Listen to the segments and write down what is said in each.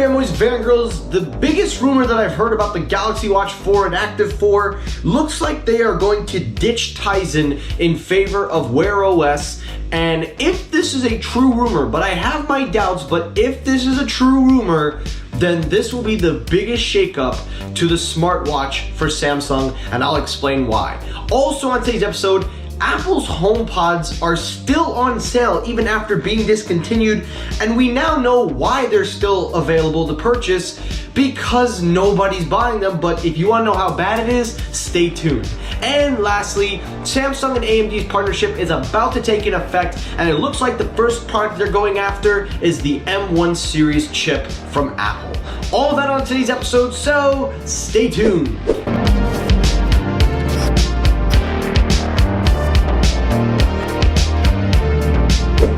fanboys, fangirls, the biggest rumor that I've heard about the Galaxy Watch 4 and Active 4 looks like they are going to ditch Tizen in favor of WearOS. And if this is a true rumor, but I have my doubts, but if this is a true rumor, then this will be the biggest shakeup to the smartwatch for Samsung, and I'll explain why. Also on today's episode, Apple's HomePods are still on sale even after being discontinued, and we now know why they're still available to purchase, because nobody's buying them. But if you want to know how bad it is, stay tuned. And lastly, Samsung and AMD's partnership is about to take in effect, and it looks like the first product they're going after is the M1 series chip from Apple. All of that on today's episode, so stay tuned.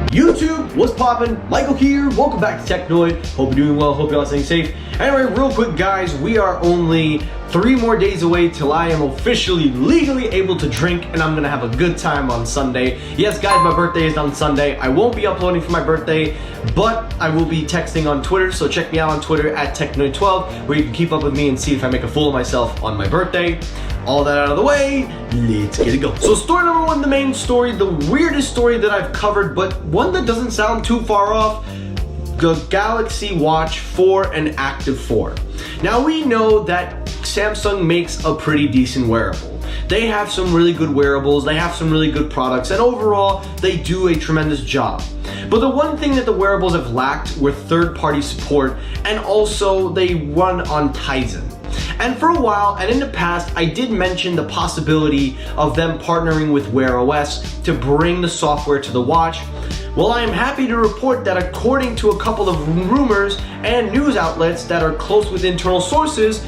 YouTube, what's poppin'? Michael here, welcome back to Technoid. Hope you're doing well, hope you're all staying safe. Anyway, real quick guys, we are only 3 more days away till I am officially legally able to drink, and I'm gonna have a good time on Sunday. Yes guys, my birthday is on Sunday. I won't be uploading for my birthday, but I will be texting on Twitter, so check me out on Twitter at Technoid12, where you can keep up with me and see if I make a fool of myself on my birthday. All that out of the way, let's get it going. So story number 1, the main story, the weirdest story that I've covered, but one that doesn't sound too far off, the Galaxy Watch 4 and Active 4. Now we know that Samsung makes a pretty decent wearable. They have some really good wearables, they have some really good products, and overall, they do a tremendous job. But the one thing that the wearables have lacked were third-party support, and also they run on Tizen. And for a while, and in the past, I did mention the possibility of them partnering with WearOS to bring the software to the watch. Well, I am happy to report that according to a couple of rumors and news outlets that are close with internal sources,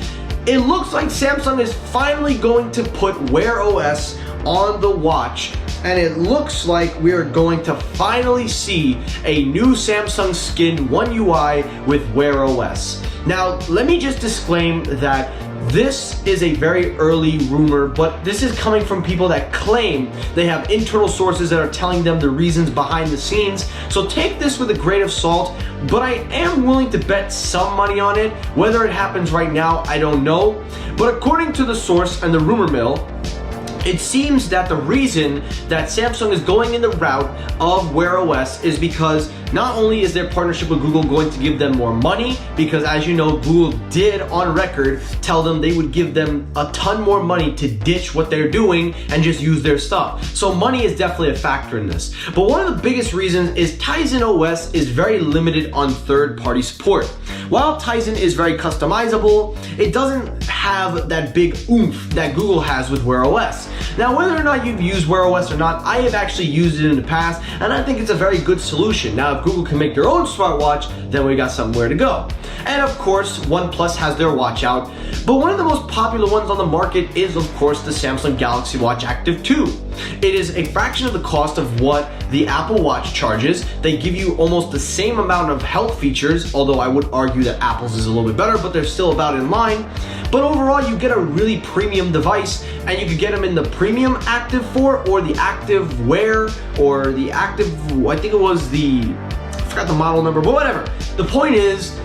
it looks like Samsung is finally going to put WearOS on the watch, and it looks like we are going to finally see a new Samsung skinned One UI with WearOS. Now, let me just disclaim that this is a very early rumor, but this is coming from people that claim they have internal sources that are telling them the reasons behind the scenes. So take this with a grain of salt, but I am willing to bet some money on it. Whether it happens right now, I don't know. But according to the source and the rumor mill, it seems that the reason that Samsung is going in the route of WearOS is because not only is their partnership with Google going to give them more money, because as you know, Google did on record tell them they would give them a ton more money to ditch what they're doing and just use their stuff. So money is definitely a factor in this. But one of the biggest reasons is Tizen OS is very limited on third-party support. While Tizen is very customizable, it doesn't have that big oomph that Google has with WearOS. Now, whether or not you've used WearOS or not, I have actually used it in the past, and I think it's a very good solution. Now, if Google can make their own smartwatch, then we got somewhere to go. And of course, OnePlus has their watch out, but one of the most popular ones on the market is, of course, the Samsung Galaxy Watch Active 2. It is a fraction of the cost of what the Apple Watch charges. They give you almost the same amount of health features, although I would argue that Apple's is a little bit better, but they're still about in line. But overall, you get a really premium device, and you could get them in the premium Active 4 or the Active Wear or the Active, I think it was I forgot the model number, but whatever. The point is,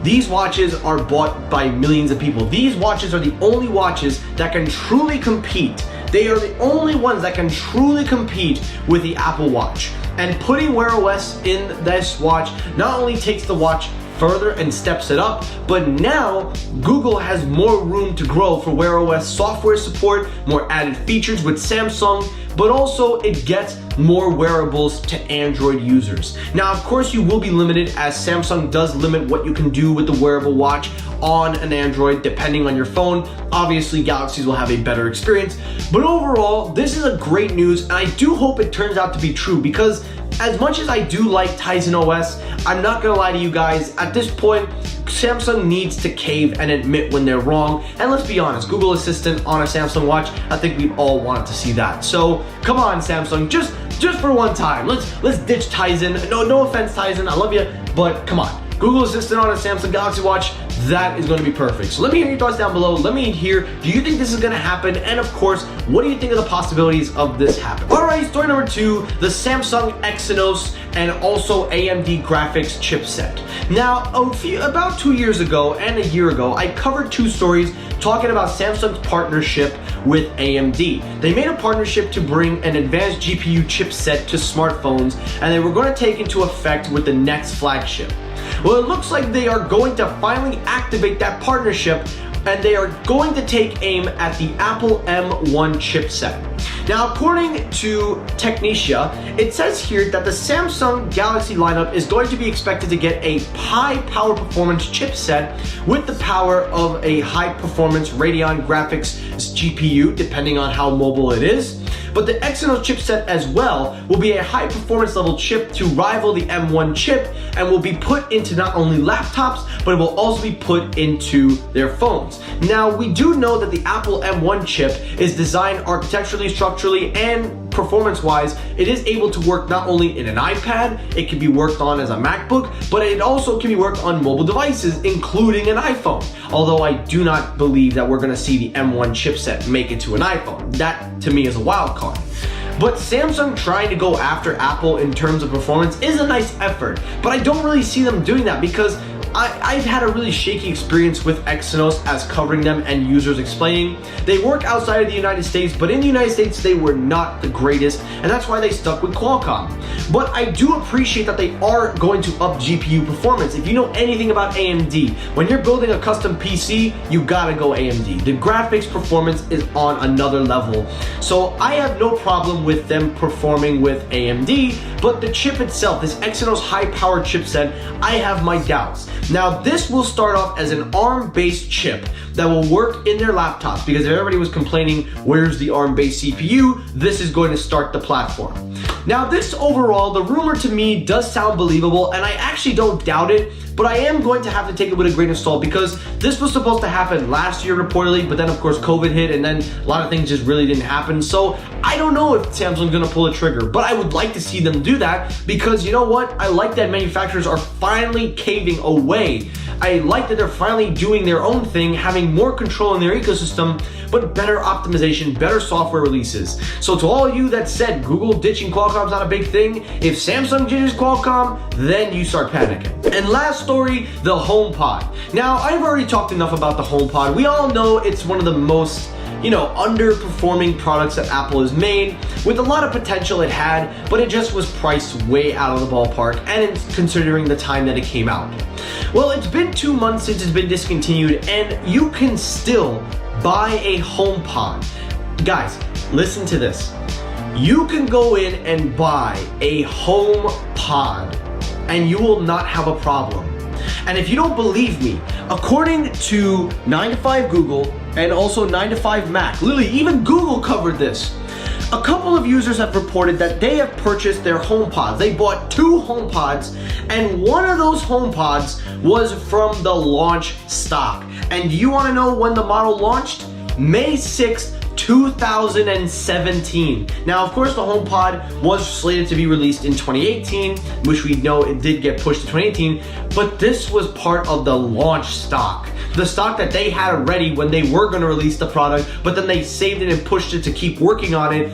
these watches are bought by millions of people. These watches are the only watches that can truly compete. They are the only ones that can truly compete with the Apple Watch. And putting WearOS in this watch not only takes the watch further and steps it up, but now Google has more room to grow for WearOS software support, more added features with Samsung, but also it gets more wearables to Android users. Now, of course, you will be limited, as Samsung does limit what you can do with the wearable watch on an Android depending on your phone. Obviously, Galaxies will have a better experience, but overall, this is a great news, and I do hope it turns out to be true, because as much as I do like Tizen OS, I'm not gonna lie to you guys, at this point, Samsung needs to cave and admit when they're wrong. And let's be honest, Google Assistant on a Samsung watch, I think we all wanted to see that. So come on, Samsung, just for one time, let's ditch Tizen. No offense, Tizen, I love you, but come on. Google Assistant on a Samsung Galaxy Watch, that is going to be perfect. So let me hear your thoughts down below. Let me hear, do you think this is going to happen? And of course, what do you think of the possibilities of this happening? All right, story number 2, the Samsung Exynos and also AMD graphics chipset. Now, about 2 years ago and a year ago, I covered two stories talking about Samsung's partnership with AMD. They made a partnership to bring an advanced GPU chipset to smartphones, and they were going to take into effect with the next flagship. Well, it looks like they are going to finally activate that partnership, and they are going to take aim at the Apple M1 chipset. Now, according to Technetia, it says here that the Samsung Galaxy lineup is going to be expected to get a high power performance chipset with the power of a high performance Radeon graphics GPU, depending on how mobile it is. But the Exynos chipset as well will be a high performance level chip to rival the M1 chip, and will be put into not only laptops, but it will also be put into their phones. Now, we do know that the Apple M1 chip is designed architecturally, structurally, and performance-wise. It is able to work not only in an iPad, it can be worked on as a MacBook, but it also can be worked on mobile devices, including an iPhone. Although I do not believe that we're gonna see the M1 chipset make it to an iPhone. That, to me, is a wild card. But Samsung trying to go after Apple in terms of performance is a nice effort, but I don't really see them doing that because I've had a really shaky experience with Exynos as covering them and users explaining. They work outside of the United States, but in the United States they were not the greatest, and that's why they stuck with Qualcomm. But I do appreciate that they are going to up GPU performance. If you know anything about AMD, when you're building a custom PC, you gotta go AMD. The graphics performance is on another level. So I have no problem with them performing with AMD, but the chip itself, this Exynos high-powered chipset, I have my doubts. Now, this will start off as an ARM-based chip that will work in their laptops, because if everybody was complaining, where's the ARM-based CPU, this is going to start the platform. Now, this overall, the rumor to me does sound believable, and I actually don't doubt it, but I am going to have to take it with a grain of salt because this was supposed to happen last year reportedly, but then of course COVID hit and then a lot of things just really didn't happen. So I don't know if Samsung's gonna pull a trigger, but I would like to see them do that because you know what? I like that manufacturers are finally caving away. I like that they're finally doing their own thing, having more control in their ecosystem, but better optimization, better software releases. So to all you that said Google ditching Qualcomm's not a big thing, if Samsung ditches Qualcomm, then you start panicking. And last story, the HomePod. Now, I've already talked enough about the HomePod. We all know it's one of the most underperforming products that Apple has made, with a lot of potential it had, but it just was priced way out of the ballpark, and considering the time that it came out. Well, it's been 2 months since it's been discontinued, and you can still buy a HomePod. Guys, listen to this. You can go in and buy a HomePod, and you will not have a problem. And if you don't believe me, according to 9to5 Google and also 9to5 Mac, literally even Google covered this, a couple of users have reported that they have purchased their HomePods. They bought 2 HomePods, and one of those HomePods was from the launch stock. And do you want to know when the model launched? May 6th, 2017. Now, of course, the HomePod was slated to be released in 2018, which we know it did get pushed to 2018, but this was part of the launch stock. The stock that they had ready when they were going to release the product, but then they saved it and pushed it to keep working on it.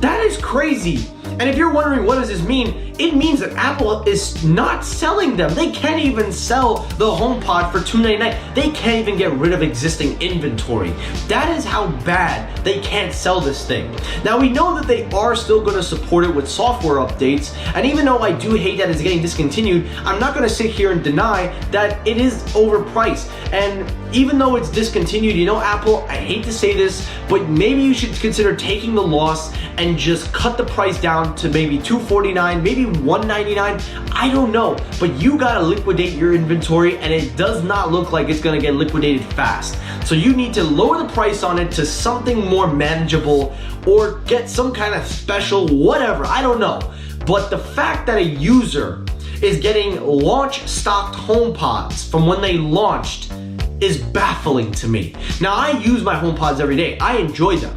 That is crazy. And if you're wondering what does this mean, it means that Apple is not selling them. They can't even sell the HomePod for $299. They can't even get rid of existing inventory. That is how bad they can't sell this thing. Now, we know that they are still going to support it with software updates, and even though I do hate that it's getting discontinued, I'm not going to sit here and deny that it is overpriced. And even though it's discontinued, Apple, I hate to say this, but maybe you should consider taking the loss and just cut the price down to maybe $249, maybe $199. I don't know, but you gotta liquidate your inventory, and it does not look like it's gonna get liquidated fast. So you need to lower the price on it to something more manageable, or get some kind of special whatever, I don't know. But the fact that a user is getting launch stocked HomePods from when they launched is baffling to me. Now, I use my HomePods every day. I enjoy them.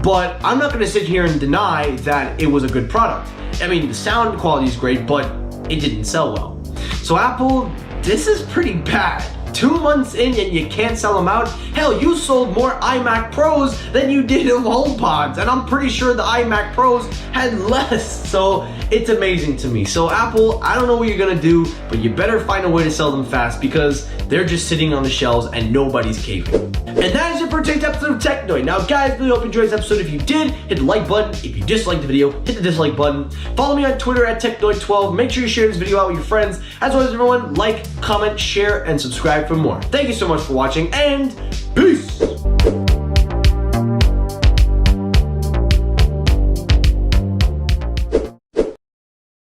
But I'm not gonna sit here and deny that it was a good product. I mean, the sound quality is great, but it didn't sell well. So Apple, this is pretty bad. 2 months in and you can't sell them out. Hell, you sold more iMac Pros than you did of HomePods, and I'm pretty sure the iMac Pros had less. So it's amazing to me. So Apple, I don't know what you're gonna do, but you better find a way to sell them fast because they're just sitting on the shelves and nobody's caving. And that is it for today's episode of Technoid. Now guys, really hope you enjoyed this episode. If you did, hit the like button. If you disliked the video, hit the dislike button. Follow me on Twitter at Technoid12. Make sure you share this video out with your friends. As always, everyone, like, comment, share, and subscribe for more. Thank you so much for watching, and peace!